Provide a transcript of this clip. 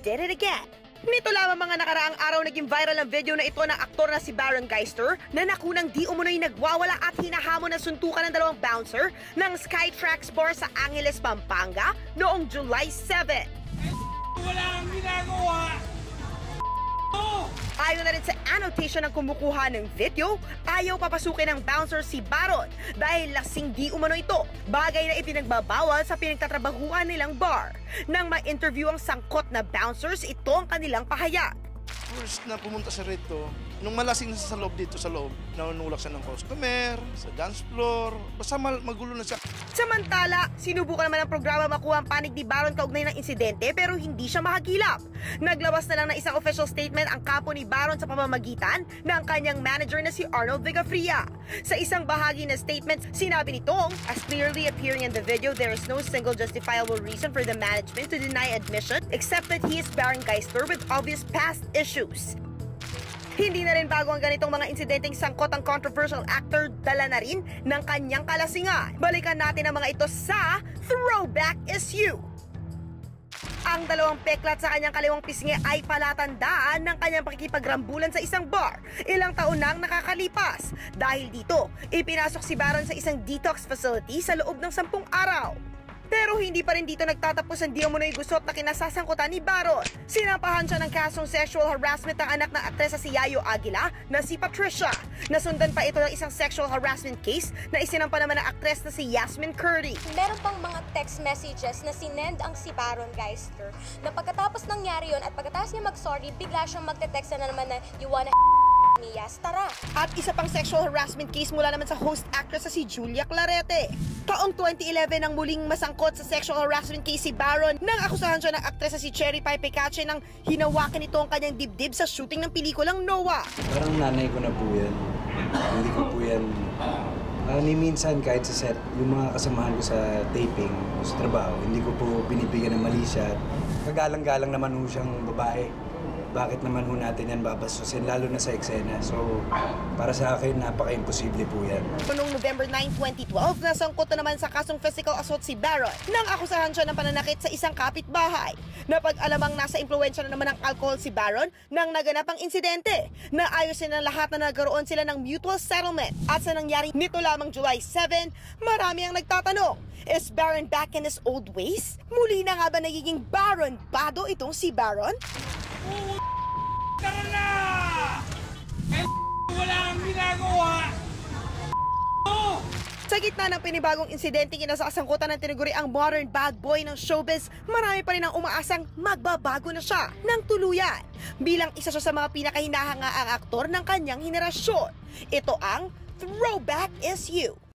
did it again. Nito lamang mga nakaraang araw naging viral ang video na ito ng aktor na si Baron Geister na nakunang di umunoy nagwawala at hinahamon ng suntukan ng dalawang bouncer ng Skytrax Bar sa Angeles, Pampanga noong July 7. Wala kang ginagawa! Ayon na rin sa annotation ng kumukuha ng video, ayaw papasukin ng bouncer si Baron dahil lasing di umano ito, bagay na ipinagbabawal sa pinagtatrabahuan nilang bar. Nang ma-interview ang sangkot na bouncers, ito ang kanilang pahayag. First na pumunta siya rito, nung malasing na sa loob dito sa loob, nanunulak siya ng customer, sa dance floor, basta magulo na siya. Samantala, sinubukan naman ng programa makuha ang panig ni Baron kaugnay ng insidente pero hindi siya mahagilap. Naglabas na lang ng isang official statement ang kapo ni Baron sa pamamagitan ng kanyang manager na si Arnold Vigafria. Sa isang bahagi na statement, sinabi nitong, as clearly appearing in the video, there is no single justifiable reason for the management to deny admission except that he is Baron Geister with obvious past issues. Hindi na rin bago ang ganitong mga insidenteng sangkot ang controversial actor, dala na rin ng kanyang kalasingan. Balikan natin ang mga ito sa Throwback is You. Ang dalawang peklat sa kanyang kaliwang pisngi ay palatandaan ng kanyang pakikipagrambulan sa isang bar ilang taon nang nakakalipas. Dahil dito, ipinasok si Baron sa isang detox facility sa loob ng 10 araw. Pero hindi pa rin dito nagtatapos ang di umunoy gusot na kinasasangkutan ni Baron. Sinampahan siya ng kasong sexual harassment ng anak ng aktresa si Yayo Aguila na si Patricia. Nasundan pa ito ng isang sexual harassment case na isinampa naman ng aktres na si Yasmin Curry. Meron pang mga text messages na sinend ang si Baron Geister na pagkatapos nangyari yon at pagkatapos niya mag-sorry, bigla siyang magte-text na naman na you wanna Yes, tara. At isa pang sexual harassment case mula naman sa host actress na si Julia Clarete. Taong 2011 nang muling masangkot sa sexual harassment case si Baron nang akusahan siya ng aktresa si Cherry Pie Pecache nang hinawakan ito ang kanyang dibdib sa shooting ng pelikulang Noah. Parang nanay ko na po yan. Hindi ko po yan. Ni minsan kahit sa set, yung mga kasamahan ko sa taping, sa trabaho, hindi ko po binibigyan ng mali siya. Kagalang-galang naman ho siyang babae. Bakit naman ho natin yan babastusin, lalo na sa eksena. So, para sa akin, napaka-imposible po yan. Noong November 9, 2012, nasangkot na naman sa kasong physical assault si Baron nang akusahan siya ng pananakit sa isang kapitbahay. Napag-alamang nasa impluwensya na naman ng alcohol si Baron nang naganap ang insidente. Naayos na lahat na nagkaroon sila ng mutual settlement. At sa nangyari nito lamang July 7, marami ang nagtatanong, is Baron back in his old ways? Muli na nga ba nagiging Baron Bado itong si Baron? Tara na! Wala kang ginagawa! Sa gitna ng pinibagong insidente kinasasangkutan ng tinaguri ang modern bad boy ng showbiz, marami pa rin ang umaasang magbabago na siya ng tuluyan. Bilang isa siya sa mga pinakahinahangaang aktor ng kanyang henerasyon. Ito ang Throwback is You.